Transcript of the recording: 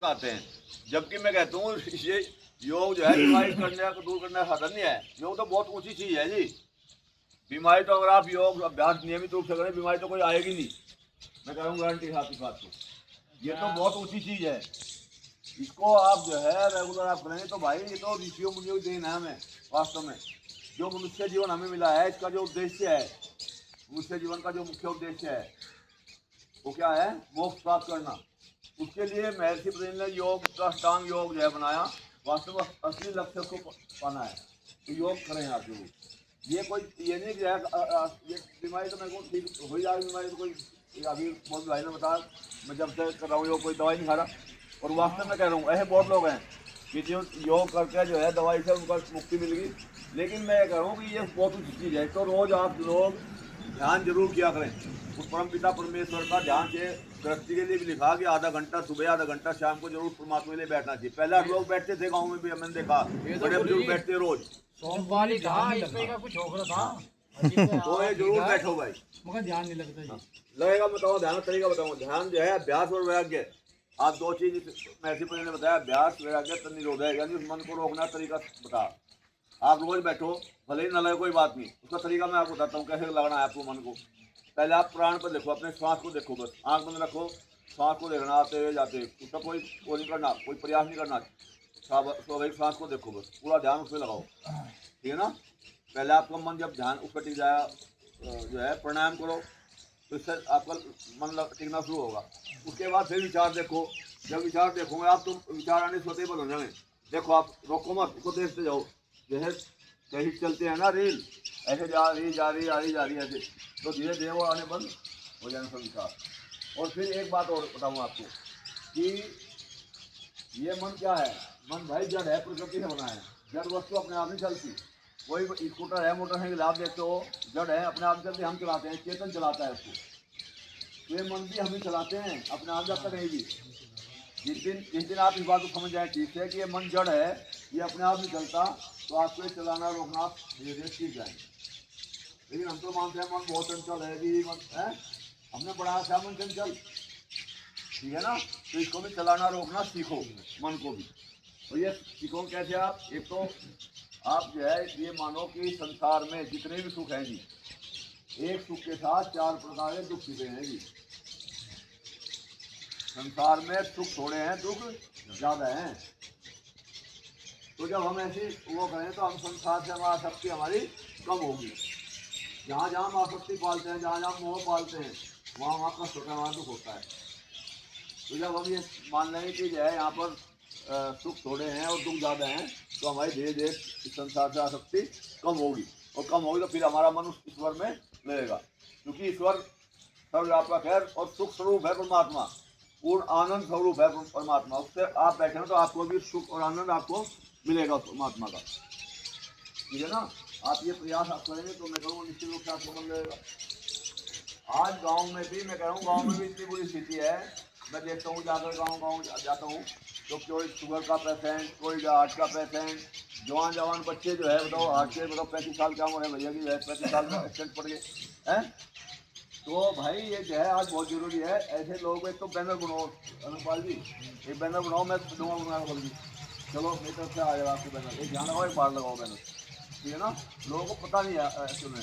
आते हैं। जबकि मैं कहता हूँ ये योग जो है बीमारी करने को दूर करने का साधन नहीं है। योग तो बहुत ऊंची चीज़ है जी। बीमारी तो अगर आप योग अभ्यास नियमित रूप से करें बीमारी तो कोई आएगी नहीं। मैं कह रहा हूँ गारंटी साथ ही बात को, ये तो बहुत ऊंची चीज़ है। इसको आप जो है रेगुलर आप करेंगे तो भाई ये तो ऋषियों मुनियों की देन है हमें। वास्तव में जो मनुष्य जीवन हमें मिला है इसका जो उद्देश्य है, मनुष्य जीवन का जो मुख्य उद्देश्य है वो क्या है? मोक्ष प्राप्त करना। उसके लिए महर्षि पतंजलि ने योग का अष्टांग योग जो है बनाया। वास्तव में असली लक्ष्य को पाना है तो योग करें आप लोग। ये कोई ये नहीं जो है ये बीमारी तो मेरे को ठीक हो जाएगी बीमारी तो कोई अभी बहुत भाई ने बताया मैं जब से कर रहा हूँ योग कोई दवाई नहीं खा रहा। और वास्तव में कह रहा हूँ ऐसे बहुत लोग हैं कि जो योग करके जो है दवाई से उनको मुक्ति मिल गई। लेकिन मैं कह रहा हूँ कि ये बहुत अच्छी चीज़ है। तो रोज़ आप लोग ध्यान जरूर किया करें। उस परम पिता परमेश्वर का ध्यान से गृहस्थी के लिए भी लिखा कि आधा घंटा सुबह आधा घंटा शाम को जरूर परमात्मा के लिए बैठना चाहिए। पहले लोग बैठते थे गाँव में भी मैंने देखा बड़े बुजुर्ग बैठते रोज। सोमवार ही कहा इसमें का कुछ हो रहा था तो ये जरूर बैठो भाई, मगर ध्यान नहीं लगता जी। लगेगा। बताओ ध्यान का तरीका बताऊँ। ध्यान जो है अभ्यास और वैराग्य, आप दो चीज महर्षि पतंजलि ने बताया, अभ्यास वैराग्य तन निरोध है। यानी उस मन को रोकना तरीका बता। आप रोज बैठो भले ही न लगे कोई बात नहीं, उसका तरीका मैं आपको बताता हूँ कैसे लगाना है आपको मन को। पहले आप प्राण पर देखो, अपने श्वास को देखो, बस आंख बंद रखो, श्वास को देखना आते हुए जाते हुए। उसका कोई वो नहीं करना, कोई प्रयास नहीं करना। स्वाभाविक श्वास को देखो, बस पूरा ध्यान उस पर लगाओ, ठीक है ना। पहले आपका मन जब ध्यान उस पर टिक जाए जो है प्राणायाम करो तो इससे आपका मन टिकना शुरू होगा। उसके बाद फिर विचार देखो। जब विचार देखोगे आप तो विचार आने से होते ही बंद हो जाएंगे। देखो आप रोको मत, उसको देखते जाओ। जैसे कहीं चलते हैं ना रील, ऐसे जा रही ऐसे, तो धीरे धीरे वो आने बंद हो जाने सब विचार। और फिर एक बात और बताऊँ आपको कि ये मन क्या है? मन भाई जड़ है, प्रकृति से बना है। जड़ वस्तु अपने आप नहीं चलती। कोई स्कूटर है, मोटरसाइकिल आप देखते हो, जड़ है अपने आप चलते, हम चलाते हैं, चेतन चलाता है उसको। ये मन भी हम ही चलाते हैं, अपने आप जाता नहीं भी। जिस दिन आप इस बात को समझ जाए ठीक है कि ये मन जड़ है, ये अपने आप नहीं चलता, तो आपको ये चलाना रोकना धीरे धीरे सीख जाएंगे। लेकिन हम तो मानते हैं मन बहुत चंचल है भी, मन है हमने बढ़ाया था मन चंचल, ठीक है ना। तो इसको भी चलाना रोकना सीखो, मन को भी। और ये सीखो कैसे आप? एक तो आप जो है ये मानो कि संसार में जितने भी सुख हैं जी, एक सुख के साथ 4 प्रकार के दुख छिपे हैं जी। संसार में सुख थोड़े हैं, दुख ज्यादा हैं। तो जब हम ऐसी वो करें तो हम संसार से हमारा शक्ति हमारी कम होगी। जहाँ जहाँ हम आसक्ति पालते हैं, जहाँ जहाँ मोह पालते हैं, वहाँ वहाँ कष्ट होता है, वहाँ दुख होता है। तो जब हम ये मान लेंगे कि जो है यहाँ पर सुख थोड़े हैं और दुख ज़्यादा हैं, तो हमारी धीरे धीरे इस संसार से आसक्ति कम होगी। और कम होगी तो फिर हमारा मन उस ईश्वर में लगेगा, क्योंकि ईश्वर सर्वव्यापक है और सुख स्वरूप है परमात्मा, पूर्ण आनंद स्वरूप है परमात्मा। उससे आप बैठे हो तो आपको भी सुख और आनंद आपको मिलेगा परमात्मा का, ठीक है ना। आप ये प्रयास आप करेंगे तो मैं कहूँगा निश्चित रूप से आपको मिल जाएगा। आज गाँव में भी मैं कह रहा हूँ, गाँव में भी इतनी बुरी स्थिति है। मैं देखता हूँ जाकर गाँव जाता हूँ तो कोई शुगर का पेशेंट, कोई हार्ट का पेशेंट, जवान बच्चे जो है बताओ हार्ट के, बताओ 35 साल क्या उम्र है भैया की, 35 साल में एक्सीडेंट पड़ गए हैं। तो भाई ये जो है आज बहुत जरूरी है। ऐसे लोग एक तो बैनर बनाओ, अनुपाल जी एक बैनर बनाओ, मैं दूंगा बनाना बल्कि चलो मेरी तरफ से आ जाएगा आपको बैनर। एक ध्यान लगाओ, एक बार लगाओ बैनर, ठीक है ना। लोगों को पता नहीं है एक्चुअल में।